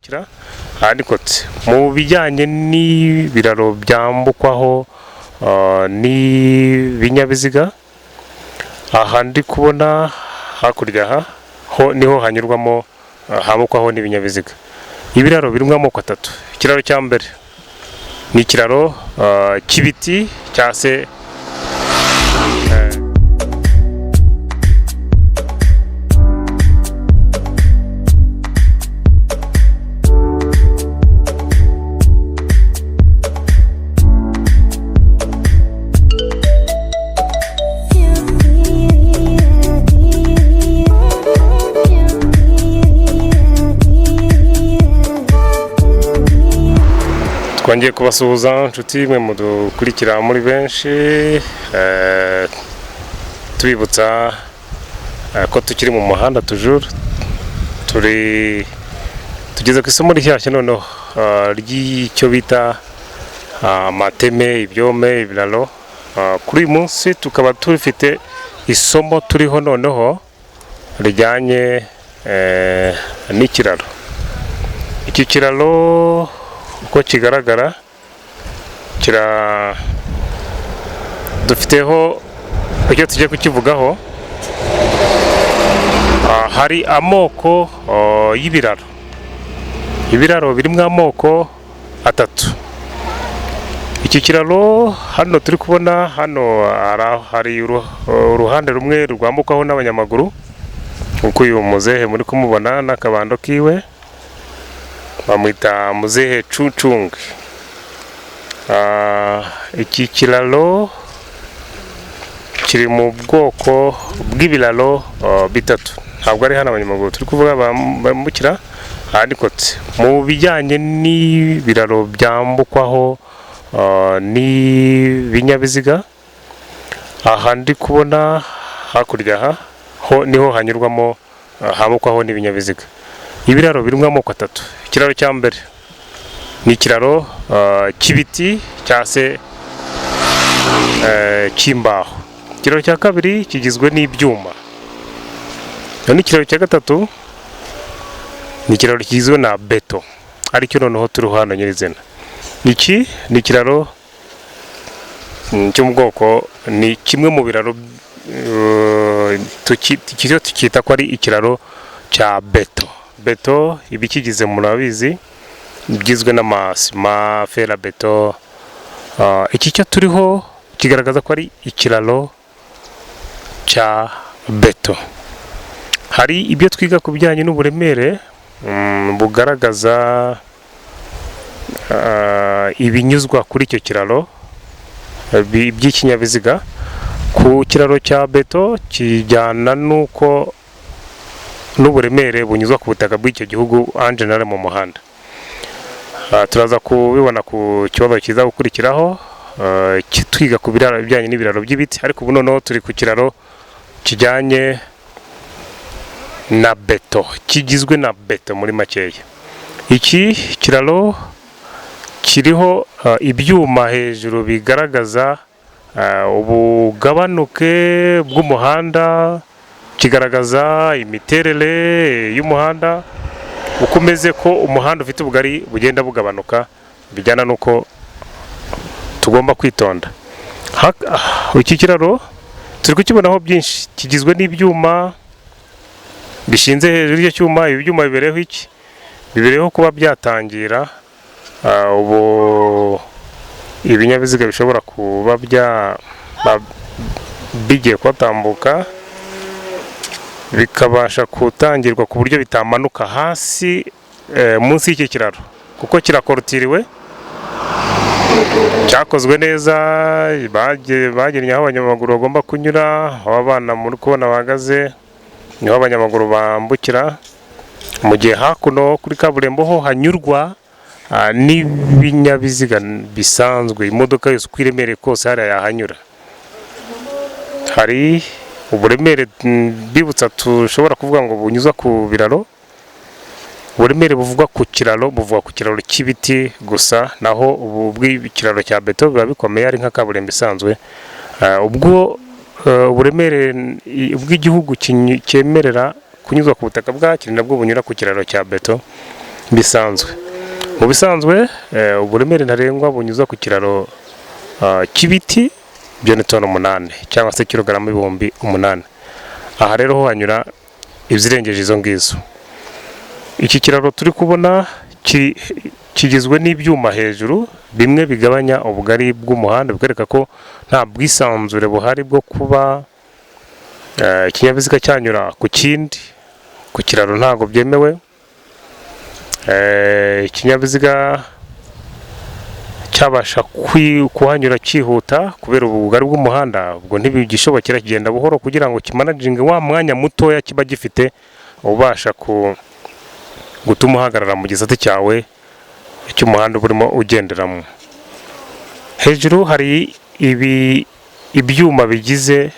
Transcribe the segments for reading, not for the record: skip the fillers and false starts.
bambukira handikotse mu bijyanye n'ibiraro byambukwaho n'ibinyabiziga. Aha ndi kubona hakurya aha ho niho hanyurwamo hambukwaho n'ibinyabiziga. Ibiraro birimo amoko atatu. Ikiraro cya mbere ni ikiraro cy'ibiti cya se twongeye kubasuhuza inshuti mwe mudukurikira muri benshi, tubibutsa ko tukiri mu muhanda tujuru tugeze ku isomo rishyashya noneho ry'icyo bita amateme, ibyome, ibiraro. Kuri uyu munsi tukaba tufite isomo turiho noneho rijyanye n'ikiraro. Iki kiraro uko kigaragara dufiteho icyo tugiye kukivugaho. Hari amoko y'ibiraro. Ibiraro birimo amoko atatu. Iki kiraro hano turi kubona hano hari uruhande rumwe rwambukwaho n'abanyamaguru, uko uyu muzehe muri kumubona n'akabando kiwe bamwita muzehe Cucunge. Iki kiraro kiri mu bwoko bw'ibiraro bitatu. Ntabwo ari hano abanyamaguru turi kuvuga bambukira handikotse mu bijyanye n'ibiraro byambukwaho n'ibinyabiziga. Aha ndi kubona hakurya aha ho niho hanyurwamo hambukwaho n'ibinyabiziga. Ibiraro birimo amoko atatu. Ikiraro cya mbere ni ikiraro cy'ibiti cya se cy'imbaho. Ikiraro cya kabiri kigizwe n'ibyuma. Ikiraro cya gatatu ni ikiraro kigizwe na beto, aricyo noneho turiho hano nyirizina. Iki ni ikiraro cyo mu bwoko, ni kimwe mu biraro tukita ko ari ikiraro cya beto. Beto ibikigize murabizi, bigizwe n'amasima, fera beto. Iki cyo turiho kigaragaza ko ari ikiraro cya beto. Hari ibyo twiga ku bijyanye n'uburemere bugaragaza ibinyuzwa kuri icyo kiraro by'ikinyabiziga. Ku kiraro cya beto kijyana n'uko n'uburemere bunyuzwa ku butaka bw'icyo gihugu en general mu muhanda. Turaza kubibona ku kibazo kiza gukurikiraho twiga ku bijyanye n'ibiraro by'ibiti, ariko ubu noneho turi ku kiraro kijyanye na beto, kigizwe na beto muri makeya. Iki kiraro kiriho ibyuma hejuru bigaragaza ubugabanuke bw'umuhanda, kigaragaza imiterere y'umuhanda uko umeze, ko umuhanda ufite ubugari bugenda bugabanuka bijyana n'uko tugomba kwitonda. Iki kiraro turi kukibonaho byinshi, kigizwe n'ibyuma bishinze hejuru y'icyo cyuma. Ibi byuma bibereho iki? Bibereho kuba byatangira ubu ibinyabiziga bishobora kuba bigiye kuhatambuka bikabasha gutangirwa ku buryo bitamanuka hasi munsi y'iki kiraro, kuko kirakorotiriwe, cyakozwe neza, bagennye aho abanyamaguru bagomba kunyura. Aho abana muri kubona bahagaze niho abanyamaguru bambukira, mu gihe hakuno kuri kaburimbo ho hanyurwa n'ibinyabiziga bisanzwe. Imodoka yose uko iremereye kose hariya yahanyura. Hari uburemere bibutsa tushobora kuvuga ngo bunyuzwa ku biraro. Uburemere buvugwa ku kiraro buvuga ku kiraro cy'ibiti gusa, naho ubu bw'ikiraro cya beto biba bikomeye ari nka kaburimbo isanzwe. Ubwo uburemere bw'igihugu cyemerera kunyuzwa ku butaka bwacyo nabwo bunyura ku kiraro cya beto. bisanzwe. Mu bisanzwe uburemere ntarengwa bunyuza ku kiraro cy'ibiti byo ni toni 8 cyangwa se kilogramo ibihumbi 8. Aha rero ho hanyura ibirengeje izo ngizo. Iki kiraro turi kubona kigizwe n'ibyuma hejuru bimwe bigabanya ubugari bw'umuhanda, bigareka ko nta bwisanzure buhari bwo kuba ikinyabiziga cyanyura ku kindi. Ku kiraro ntago byemewe. Ikinyabiziga cyabasha kuhanyura cyihuta kubera ubugari bw'umuhanda, ubwo ntibigishobokera kigenda buhoro kugira ngo kimanajinge wa mwanya mutoya kiba gifite ubasha gutuma uhagarara mu gisate cyawe cy'umuhanda burimo ugenderamo. Hejuru hari ibyuma bigize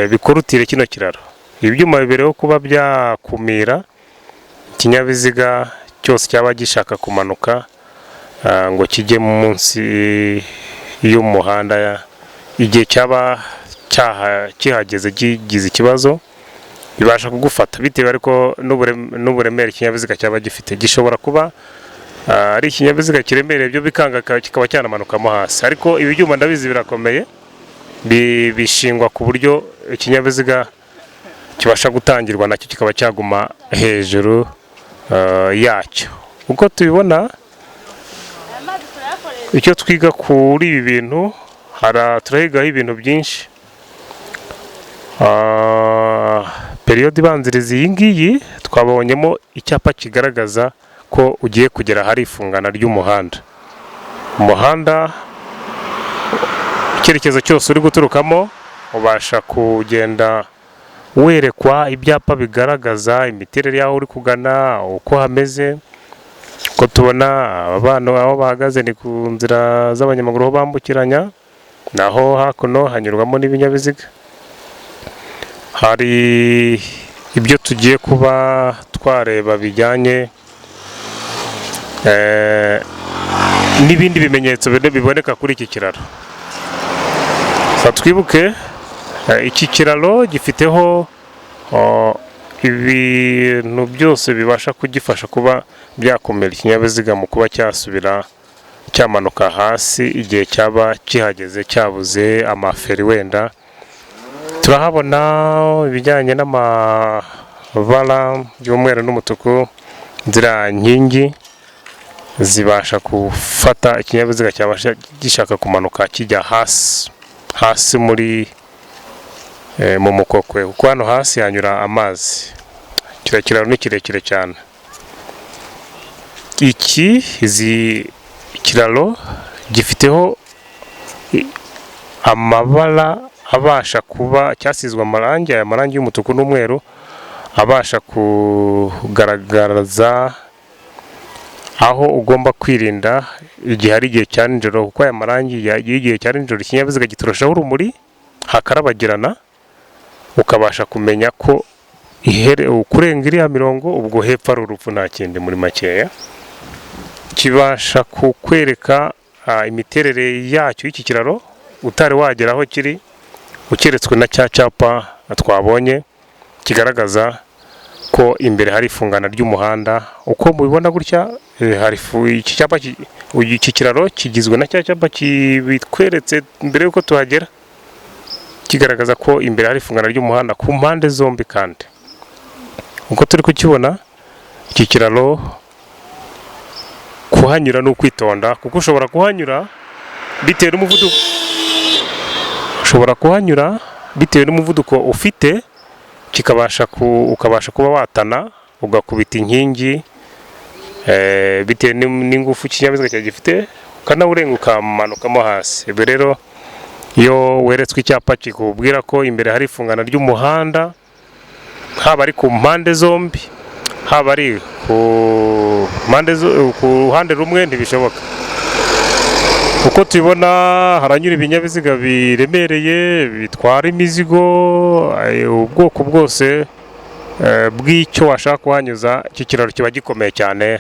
bikorutire kino kiraro. Ibyuma bibereho kuba byakumira ikinyabiziga cyose cyaba gishaka kumanuka ngo kijye munsi y'umuhanda igihe cyaba kihageze gize ikibazo, bibasha kugufata bitewe ariko n'uburemere ikinyabiziga cyaba gifite. Gishobora kuba ari ikinyabiziga kiremereye byo bikanga kikaba cyanamanukamo hasi, ariko ibi byuma ndabizi birakomeye, bishingwa ku buryo ikinyabiziga kibasha gutangirwa nacyo kikaba cyaguma hejuru yacyo. Uko tubibona, icyo twiga kuri ibi bintu, turahigaho ibintu byinshi. Periyode ibanziriza iyi ngiyi twabonyemo icyapa kigaragaza ko ugiye kugera ahari ifungana ry'umuhanda. Umuhanda icyerekezo cyose uri guturukamo ubasha kugenda werekwa ibyapa bigaragaza imiterere y'aho uri kugana, uko hameze. Ko tubona abana aho bahagaze ni ku nzira z'abanyamaguru aho bambukiranya, naho hakuno hanyurwamo n'ibinyabiziga. Hari ibyo tugiye kuba twareba bijyanye n'ibindi bimenyetso biboneka kuri iki kiraro. Twibuke iki kiraro gifiteho ibintu byose bibasha kugifasha kuba byakomera ikinyabiziga mu kuba cyasubira cyamanuka hasi igihe cyaba kihageze cyabuze amaferi wenda. Turahabona ibijyanye n'amabara y'umweru n'umutuku, ziriya nkingi zibasha gufata ikinyabiziga cyabasha gishaka kumanuka kijya hasi muri mu mukokwe, kuko hano hasi hanyura amazi. Kiriya kiraro ni kirekire cyane. Iki kiraro gifiteho amabara abasha kuba cyasizwe amarangi, aya marangi y'umutuku n'umweru abasha kugaragaza aho ugomba kwirinda igihe ari igihe cya nijoro, kuko aya marangi y'igihe cya nijoro ikinyabiziga giturushaho urumuri hakarabagirana, ukabasha kumenya ko kurenga iriya mirongo ubwo hepfo ari urupfu nta kindi muri makeya. Kibasha kukwereka imiterere yacyo y'iki kiraro utari wagera aho kiri, ukeretswe na cya cyapa twabonye kigaragaza ko imbere hari ifungana ry'umuhanda. Uko mubibona gutya, iki kiraro kigizwe na cya cyapa kibitweretse mbere yuko tuhagera, kigaragaza ko imbere hari ifungana ry'umuhanda ku mpande zombi. Kandi uko turi kukibona, iki kiraro kuhanyura ni ukwitonda, kuko ushobora kuhanyura bitewe n'umuvuduko ufite, ukabasha kuba watana ugakubita inkingi bitewe n'ingufu ikinyabiziga cyawe gifite, ukanawurenga ukamanukamo hasi. Ibi rero iyo weretswe icyapa kikubwira ko imbere hari ifungana ry'umuhanda, haba ari ku mpande zombi, haba ari ku ruhande rumwe, ntibishoboka. Uko tubibona haranyura ibinyabiziga biremereye bitwara imizigo, ubwoko bwose bw'icyo washaka kuhanyuza. Iki kiraro kiba gikomeye cyane,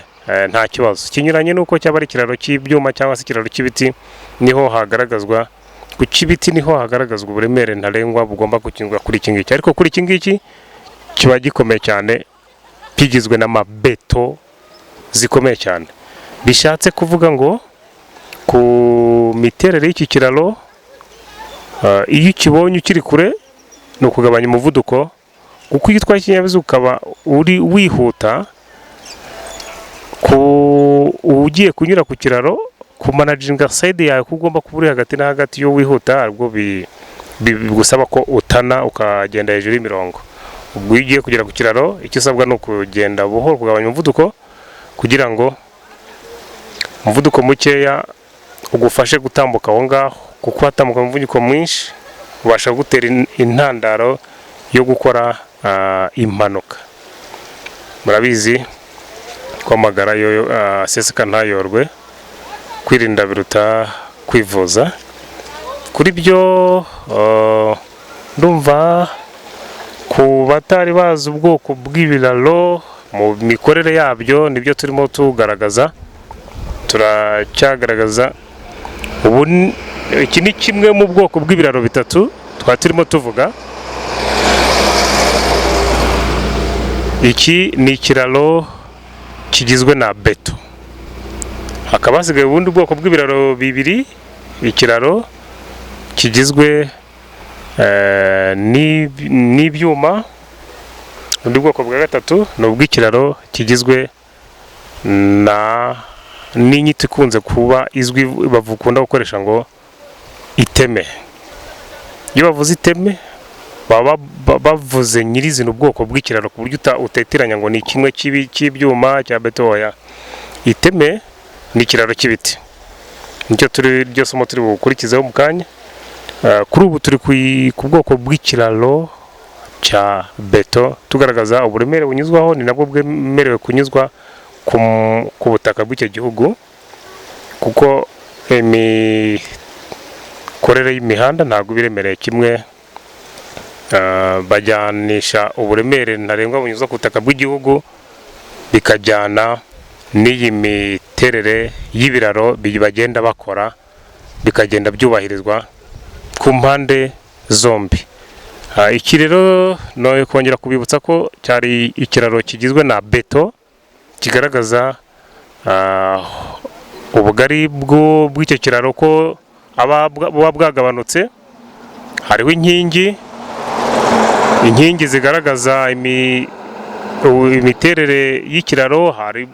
nta kibazo. Kinyuranye n'uko cyaba ari ikiraro cy'ibyuma cyangwa se ikiraro cy'ibiti, niho hagaragazwa ku cy'ibiti, niho hagaragazwa uburemere ntarengwa bugomba gukinwa kuri iki ngiki. Ariko kuri iki ngiki kiba gikomeye cyane, kigizwe n'amabeto zikomeye cyane. Bishatse kuvuga ngo ku miterere y'iki kiraro, iyo ukibonye ukiri kure ni ukugabanya umuvuduko, kuko iyo utwaye ikinyabiziga ukaba uri wihuta, ugiye kunyura ku kiraro kumanaginga side yawe ko ugomba kuba uri hagati na hagati, iyo wihuta aribwo bigusaba ko utana ukagenda hejuru y'imirongo. Ubwo iyo ugiye kugera ku kiraro, icyo usabwa ni ukugenda buhoro, kugabanya umuvuduko kugira ngo umuvuduko mukeya ugufashe gutambuka aho ngaho, kuko hatambuka umuvuduko mwinshi ubasha gutera intandaro yo gukora impanuka. Murabizi ko amagara yo aseseka ntayorwe, kwirinda biruta kwivuza. Kuri byo ndumva ku batari bazi ubwoko bw'ibiraro mu mikorere yabyo nibyo turimo tugaragaza, turacyagaragaza. Ubu iki ni kimwe mu bwoko bw'ibiraro bitatu twari turimo tuvuga. Iki ni ikiraro kigizwe na beto, hakaba hasigaye ubundi bwoko bw'ibiraro bibiri, ikiraro kigizwe n'ibyuma. Undi bwoko bwa gatatu ni ubw'ikiraro kigizwe n'inyito ikunze kuba izwi bakunda gukoresha ngo iteme. Iyo bavuze iteme baba bavuze nyirizina ubwoko bw'ikiraro, ku buryo uteteranya ngo ni kimwe cy'ibyuma cya beto. Oya, iteme ni ikiraro cy'ibiti. Nicyo ryo somo turi bukurikizeho mu kanya. Kuri ubu turi ku bwoko bw'ikiraro cya beto, tugaragaza uburemere bunyuzwaho, ni nabwo bwemerewe kunyuzwa ku butaka bw'icyo gihugu, kuko imikorere y'imihanda ntabwo biremereye kimwe. Bajyanisha uburemere ntarengwa bunyuzwa ku butaka bw'igihugu bikajyana n'iyi miterere y'ibiraro bagenda bakora, bikagenda byubahirizwa ku mpande zombi. Iki rero no kongera kubibutsa ko cyari ikiraro kigizwe na beto, kigaragaza ubugari bw'icyo kiraro ko buba bwagabanutse. Hariho inkingi zigaragaza imiterere y'ikiraro,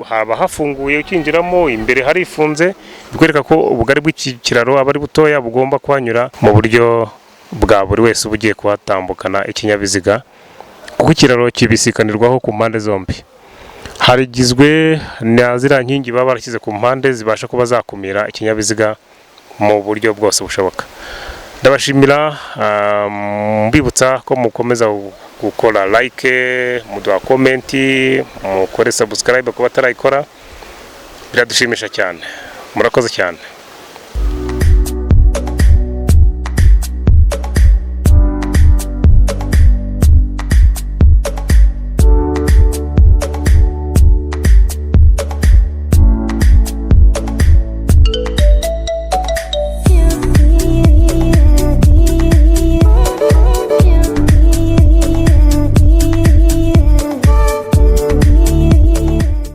haba hafunguye ukinjiramo, imbere harifunze, bikwereka ko ubugari bw'iki kiraro aba ari butoya, bugomba kuhanyura mu buryo bwa buri wese uba ugiye kuhatambukana ikinyabiziga, kuko ikiraro kibisikanirwaho ku mpande zombi. Harigizwe na ziriya nkingi baba barashyize ku mpande zibasha kuba zakumira ikinyabiziga mu buryo bwose bushoboka. Ndabashimira, mbibutsa ko mukomeza gukora like, muduha komenti, mukore subscribe kuba batarayikora, biradushimisha cyane. Murakoze cyane.